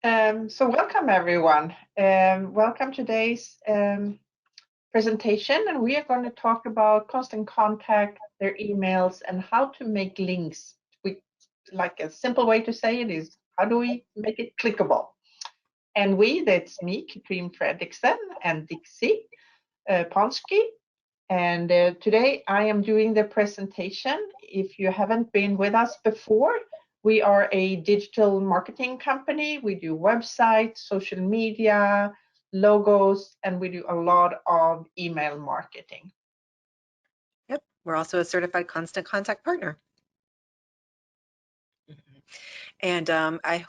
So welcome everyone. Welcome to today's presentation, and we are going to talk about constant contact, their emails, and how to make links. Like a simple way to say it is, how do we make it clickable? And that's me, Katrine Fredriksson, and Dixie Ponsky. And today I am doing the presentation. If you haven't been with us before, we are a digital marketing company. We do websites, social media, logos, and we do a lot of email marketing. Yep, we're also a certified constant contact partner. And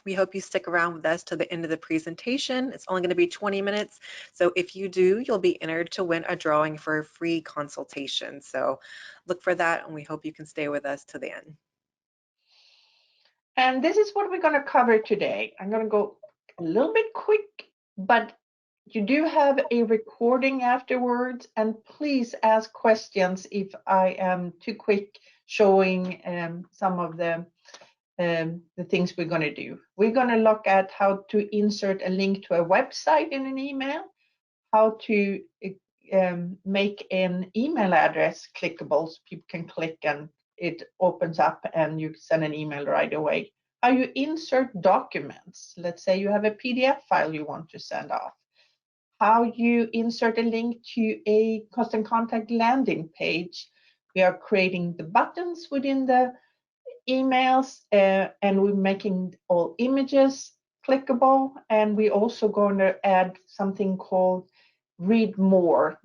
we hope you stick around with us to the end of the presentation. It's only going to be 20 minutes. So if you do, you'll be entered to win a drawing for a free consultation. So look for that, and we hope you can stay with us to the end. And this is what we're going to cover today. I'm going to go a little bit quick, but you do have a recording afterwards, and please ask questions if I am too quick showing some of the things we're going to do. We're going to look at how to insert a link to a website in an email, how to make an email address clickable so people can click and it opens up and you send an email right away. How you insert documents. Let's say you have a PDF file you want to send off. How you insert a link to a constant contact landing page. We are creating the buttons within the emails and we're making all images clickable, and we're also going to add something called read more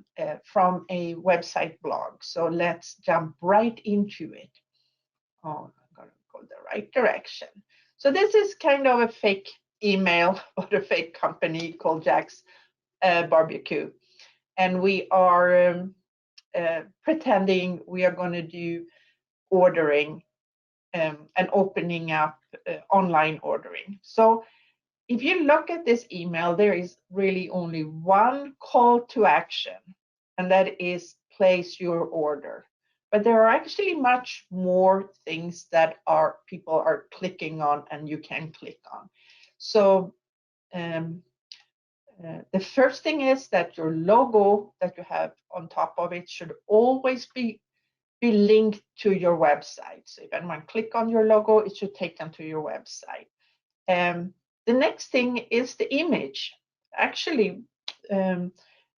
from a website blog. So let's jump right into it. Oh, I'm going to go the right direction. So this is kind of a fake email or a fake company called Jack's Barbecue, and we are pretending we are going to do ordering and opening up online ordering. So if you look at this email, there is really only one call to action, and that is place your order. But there are actually much more things that people are clicking on and you can click on. So the first thing is that your logo that you have on top of it should always be linked to your website. So if anyone click on your logo, it should take them to your website. The next thing is the image. Actually,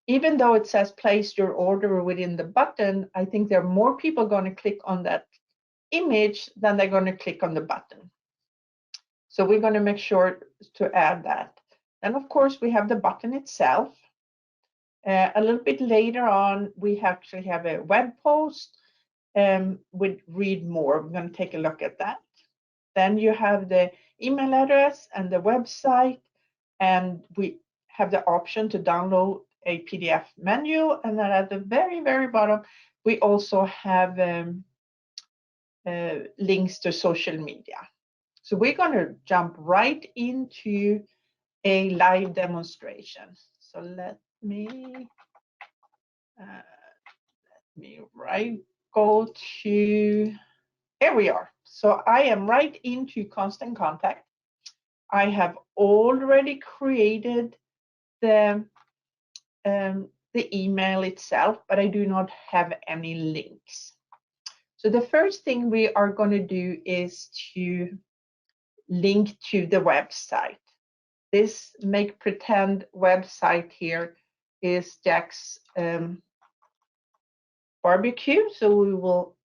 even though it says place your order within the button, I think there are more people going to click on that image than they're going to click on the button. So we're going to make sure to add that. And of course, we have the button itself. A little bit later on, we actually have a web post with read more. We're going to take a look at that. Then you have the email address and the website, and we have the option to download a PDF menu. And then at the very, very bottom, we also have links to social media. So we're going to jump right into a live demonstration. So let me go to, here we are. So I am right into constant contact. I have already created the email itself, but I do not have any links. So the first thing we are going to do is to link to the website. This make pretend website here is Jack's Barbecue. So we will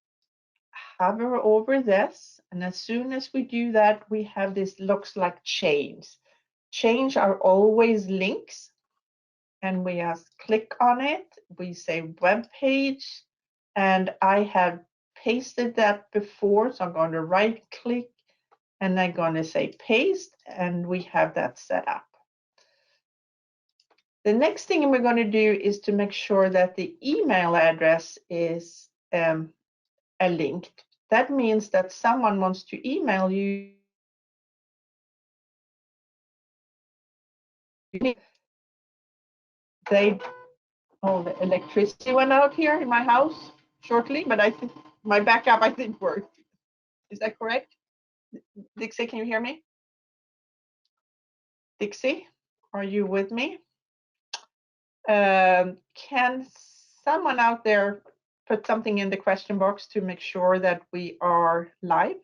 hover over this, and as soon as we do that, we have this looks like chains. Chains are always links, and we just click on it. We say web page, and I have pasted that before, so I'm going to right click and I'm going to say paste, and we have that set up. The next thing we're going to do is to make sure that the email address is a link. That means that someone wants to email you. The electricity went out here in my house shortly, but I think my backup worked. Is that correct? Dixie, can you hear me? Dixie, are you with me? Can someone out there put something in the question box to make sure that we are live?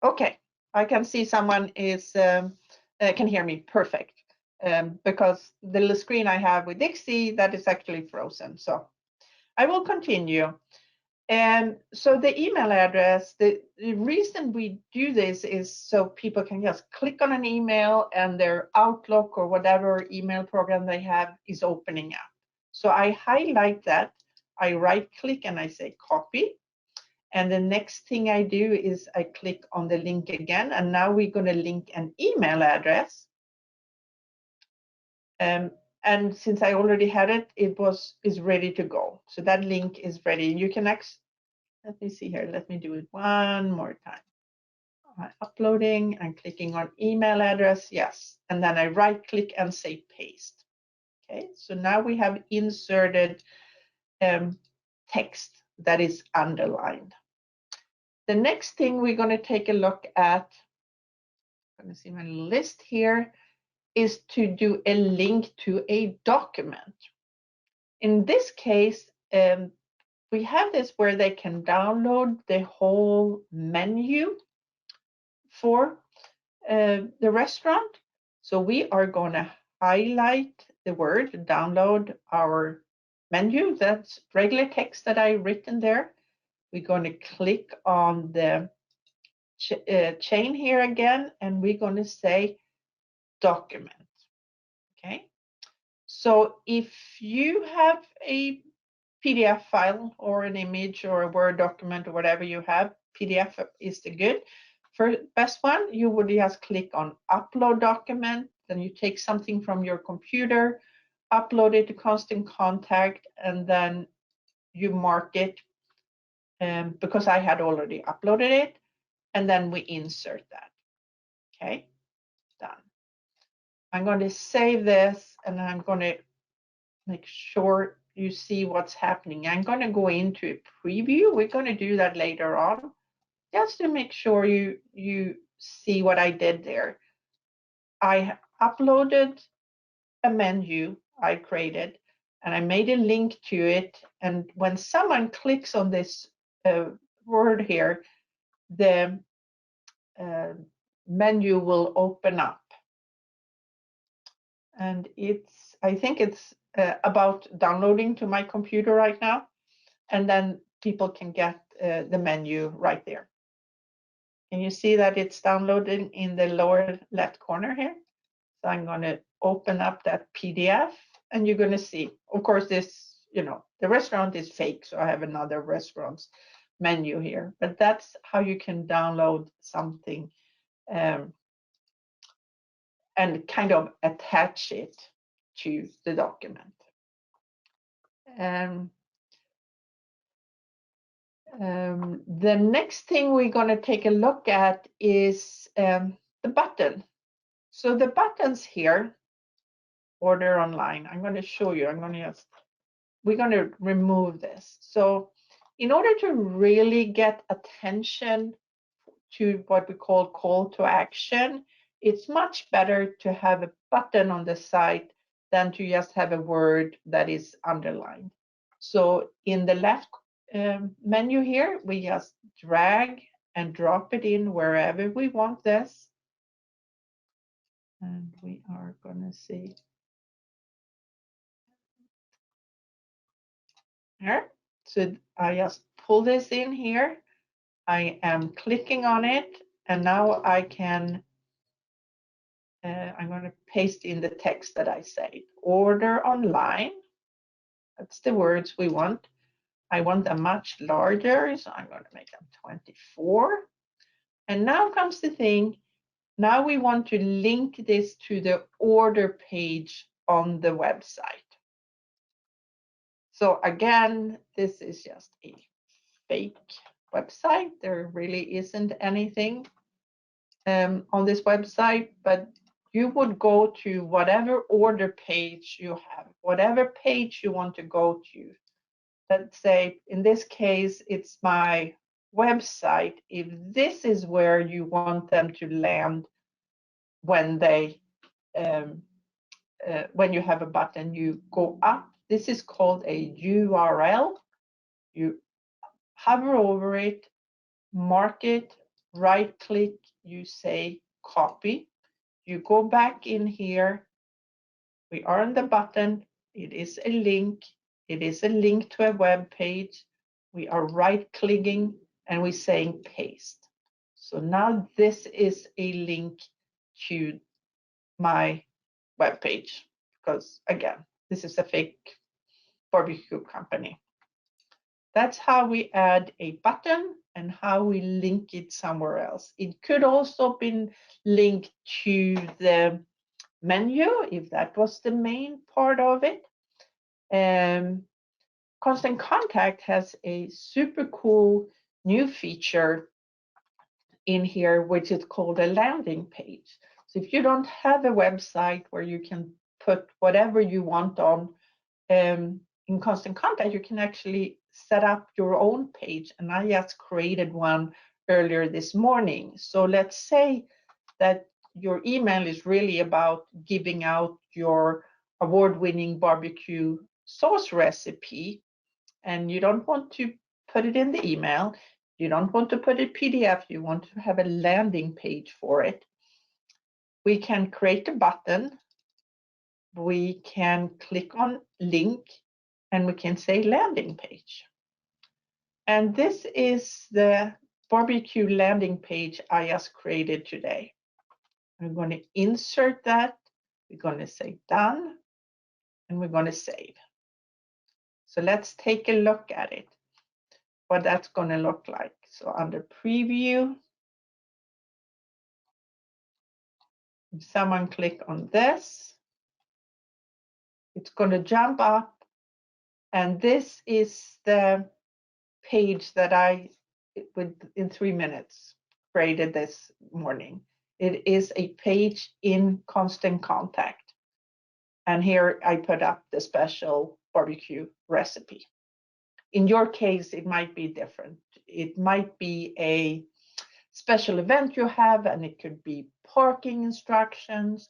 Okay, I can see someone is can hear me perfect, because the little screen I have with Dixie, that is actually frozen. So I will continue. And so the email address, the reason we do this is so people can just click on an email and their Outlook or whatever email program they have is opening up. So I highlight that, I right click and I say copy. And the next thing I do is I click on the link again, and now we're going to link an email address. And since I already had it, is ready to go. So that link is ready. You can let me see here. Let me do it one more time. Uploading and clicking on email address, yes. And then I right click and say paste. Okay, so now we have inserted text that is underlined. The next thing we're going to take a look at, I'm going to see my list here, is to do a link to a document. In this case, we have this where they can download the whole menu for the restaurant. So we are going to highlight the word download our menu. That's regular text that I written there. We're going to click on the chain here again, and we're going to say document. Okay. So if you have a PDF file or an image or a Word document or whatever you have, PDF is the good. For best one, you would just click on upload document, then you take something from your computer, upload it to Constant Contact, and then you mark it, because I had already uploaded it, and then we insert that. Okay, done. I'm going to save this, and I'm going to make sure you see what's happening. I'm going to go into a preview. We're going to do that later on, just to make sure you see what I did there. I uploaded a menu I created, and I made a link to it. And when someone clicks on this word here, the menu will open up. And I think it's about downloading to my computer right now. And then people can get the menu right there. Can you see that it's downloaded in the lower left corner here? So I'm going to open up that PDF, and you're going to see, of course, this, the restaurant is fake. So I have another restaurant's menu here, but that's how you can download something and kind of attach it to the document. The next thing we're going to take a look at is the button. So the buttons here, order online, I'm going to show you. We're going to remove this. So in order to really get attention to what we call to action, it's much better to have a button on the site than to just have a word that is underlined. So in the left menu here, we just drag and drop it in wherever we want this. And we are going to see here. So I just pull this in here. I am clicking on it, and now I can, I'm going to paste in the text that I say. Order online. That's the words we want. I want them much larger, so I'm going to make them 24. And now comes the thing. Now we want to link this to the order page on the website. So again, this is just a fake website. There really isn't anything on this website, but you would go to whatever order page you have, whatever page you want to go to. Let's say in this case, it's my website if this is where you want them to land when they when you have a button. You go up. This is called a URL. You hover over it, mark it, right click, you say copy. You go back in here. We are on the button. It is a link. It is a link to a web page. We are right clicking and we're saying paste. So now this is a link to my web page because again, this is a fake barbecue company. That's how we add a button and how we link it somewhere else. It could also be linked to the menu if that was the main part of it. Constant Contact has a super cool new feature in here, which is called a landing page. So if you don't have a website where you can put whatever you want on in Constant Contact, you can actually set up your own page. And I just created one earlier this morning. So let's say that your email is really about giving out your award-winning barbecue sauce recipe, and you don't want to put it in the email, you don't want to put it PDF, you want to have a landing page for it. We can create a button, we can click on link, and we can say landing page. And this is the barbecue landing page I just created today. I'm going to insert that, we're going to say done, and we're going to save. So let's take a look at it, what that's going to look like. So under preview, if someone click on this, it's going to jump up, and this is the page that I, in 3 minutes, created this morning. It is a page in Constant Contact. And here I put up the special barbecue recipe. In your case, it might be different. It might be a special event you have, and it could be parking instructions.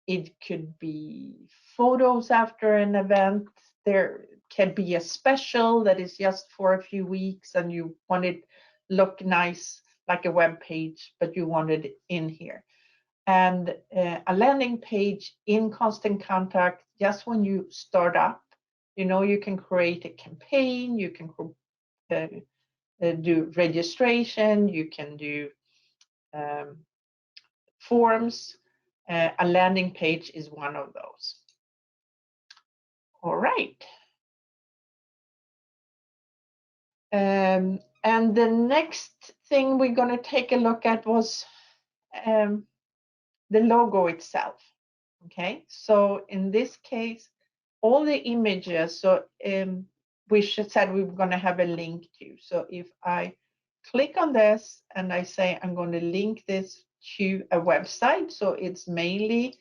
It could be photos after an event. There can be a special that is just for a few weeks and you want it look nice like a web page, but you want it in here. And a landing page in Constant Contact, just when you start up, you know, you can create a campaign, you can do registration, you can do forms. A landing page is one of those. All right. And the next thing we're going to take a look at was the logo itself. Okay, so in this case, all the images, so we said we were going to have a link to. So if I click on this and I say I'm going to link this to a website, so it's mainly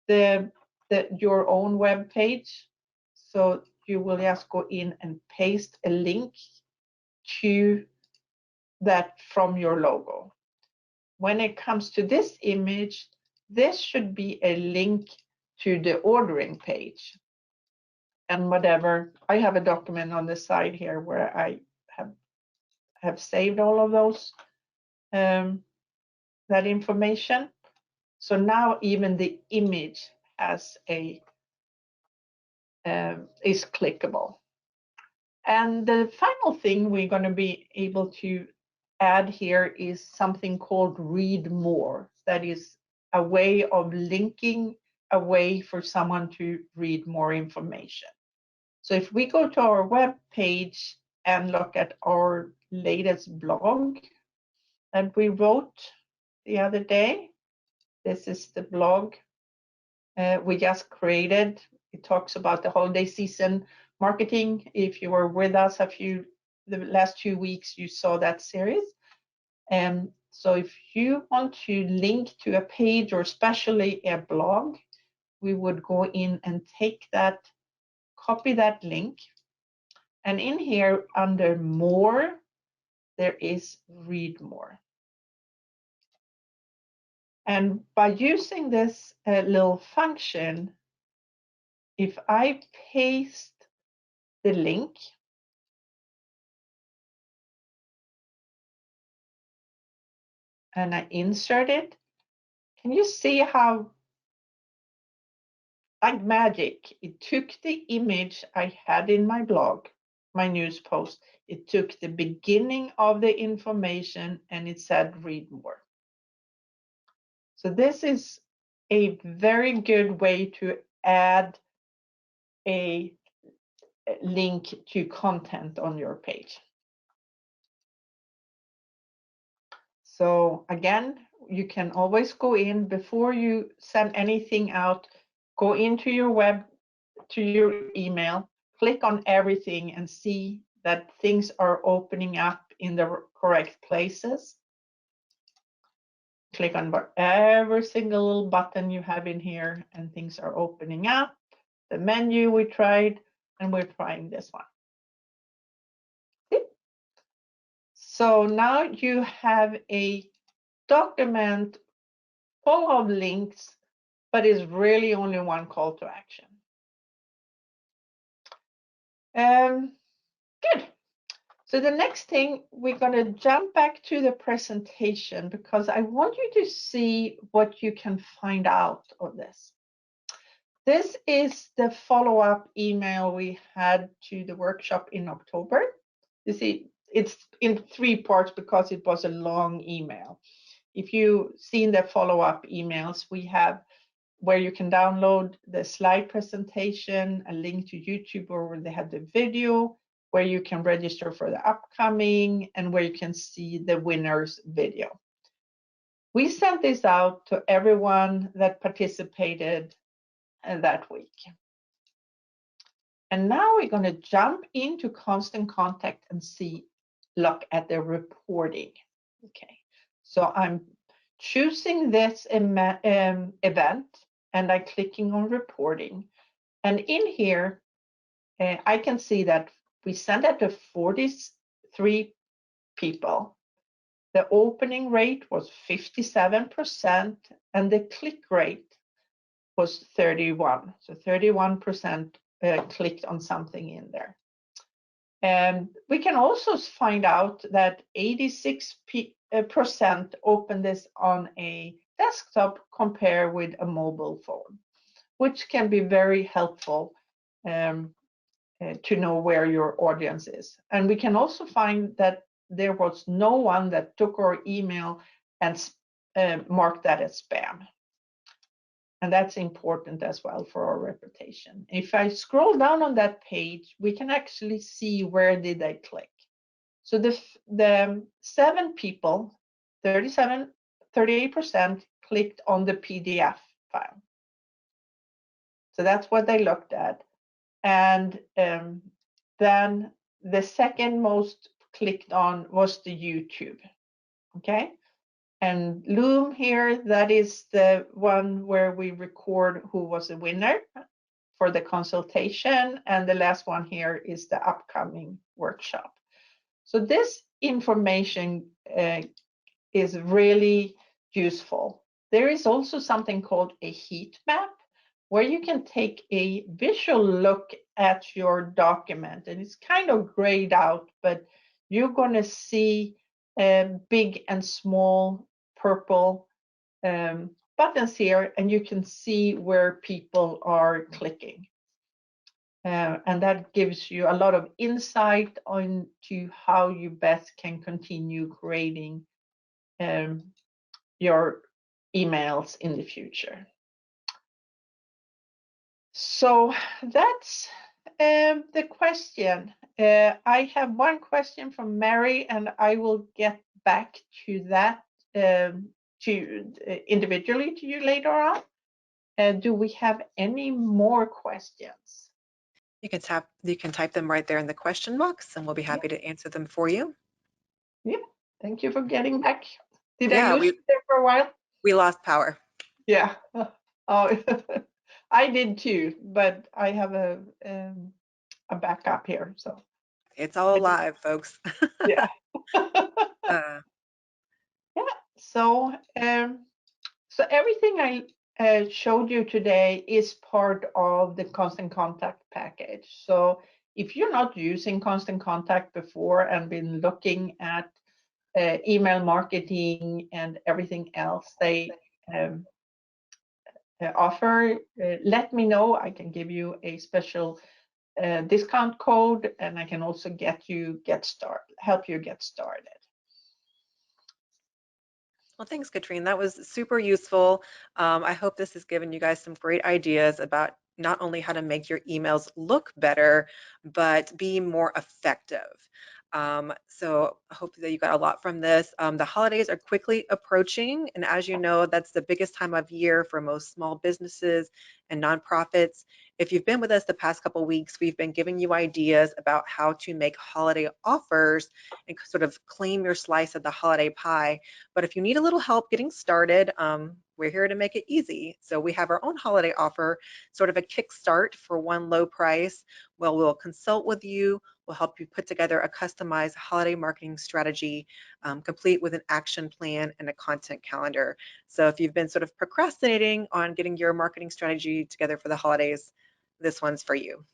your own web page. So you will just go in and paste a link to that from your logo. When it comes to this image, this should be a link to the ordering page. And whatever, I have a document on the side here where I have saved all of those, that information. So now even the image has a is clickable. And the final thing we're going to be able to add here is something called read more. That is a way of linking a way for someone to read more information. So if we go to our web page and look at our latest blog that we wrote the other day, this is the blog we just created. It talks about the holiday season marketing. If you were with us the last 2 weeks, you saw that series. And so if you want to link to a page or especially a blog, we would go in and take that, copy that link. And in here under more, there is read more. And by using this little function, if I paste the link and I insert it, can you see how, like magic, it took the image I had in my blog, my news post, it took the beginning of the information and it said read more. So this is a very good way to add a link to content on your page. So again, you can always go in before you send anything out, go into your web, to your email, click on everything and see that things are opening up in the correct places. Click on every single little button you have in here and things are opening up. The menu we tried, and we're trying this one. So now you have a document full of links, but is really only one call to action. Good. So the next thing, we're going to jump back to the presentation because I want you to see what you can find out of this. This is the follow-up email we had to the workshop in October. You see, it's in 3 parts because it was a long email. If you've seen the follow-up emails, we have where you can download the slide presentation, a link to YouTube where they have the video, where you can register for the upcoming, and where you can see the winner's video. We sent this out to everyone that participated that week. And now we're going to jump into Constant Contact and look at the reporting. Okay, so I'm choosing this event and I'm clicking on reporting. And in here, I can see that we sent it to 43 people. The opening rate was 57% and the click rate was 31. So 31% clicked on something in there. And we can also find out that 86% open this on a desktop compared with a mobile phone, which can be very helpful to know where your audience is. And we can also find that there was no one that took our email and marked that as spam. And that's important as well for our reputation. If I scroll down on that page, we can actually see where did they click. So the 7 people, 38% clicked on the PDF file. So that's what they looked at. And then the second most clicked on was the YouTube. Okay. And Loom here, that is the one where we record who was the winner for the consultation. And the last one here is the upcoming workshop. So this information is really useful. There is also something called a heat map where you can take a visual look at your document, and it's kind of grayed out, but you're going to see big and small purple buttons here, and you can see where people are clicking. And that gives you a lot of insight into how you best can continue creating your emails in the future. So that's the question. I have one question from Mary, and I will get back to that individually to you later on. Do we have any more questions? You can type them right there in the question box, and we'll be happy to answer them for you. Yeah, thank you for getting back. Did Yeah, I lose you there for a while? We lost power. Yeah. Oh, I did too, but I have a backup here, so it's all alive, folks. yeah. Uh, Yeah. So, so everything I showed you today is part of the Constant Contact package. So if you're not using Constant Contact before and been looking at email marketing and everything else they um, offer, let me know. I can give you a special discount code, and I can also help you get started. Well, thanks, Katrine. That was super useful. I hope this has given you guys some great ideas about not only how to make your emails look better, but be more effective. So I hope that you got a lot from this. The holidays are quickly approaching, and as you know, that's the biggest time of year for most small businesses and nonprofits. If you've been with us the past couple weeks, we've been giving you ideas about how to make holiday offers and sort of claim your slice of the holiday pie. But if you need a little help getting started, we're here to make it easy. So we have our own holiday offer, sort of a kickstart for one low price. Well, we'll consult with you. We'll help you put together a customized holiday marketing strategy, complete with an action plan and a content calendar. So if you've been sort of procrastinating on getting your marketing strategy together for the holidays, this one's for you.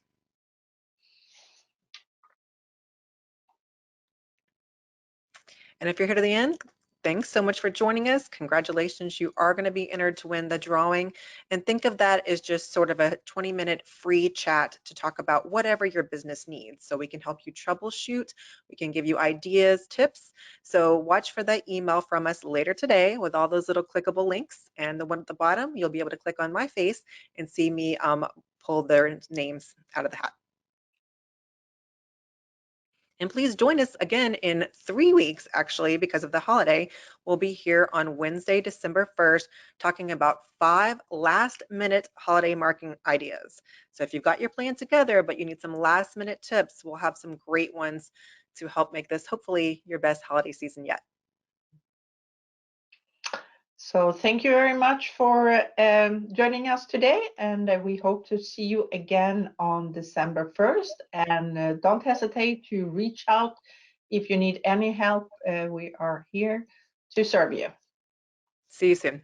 And if you're here to the end, thanks so much for joining us. Congratulations, you are going to be entered to win the drawing. And think of that as just sort of a 20-minute free chat to talk about whatever your business needs. So we can help you troubleshoot, we can give you ideas, tips. So watch for that email from us later today with all those little clickable links. And the one at the bottom, you'll be able to click on my face and see me pull their names out of the hat. And please join us again in 3 weeks, actually, because of the holiday. We'll be here on Wednesday, December 1st, talking about 5 last-minute holiday marketing ideas. So if you've got your plan together, but you need some last-minute tips, we'll have some great ones to help make this hopefully your best holiday season yet. So thank you very much for joining us today, and we hope to see you again on December 1st. And don't hesitate to reach out if you need any help. We are here to serve you. See you soon.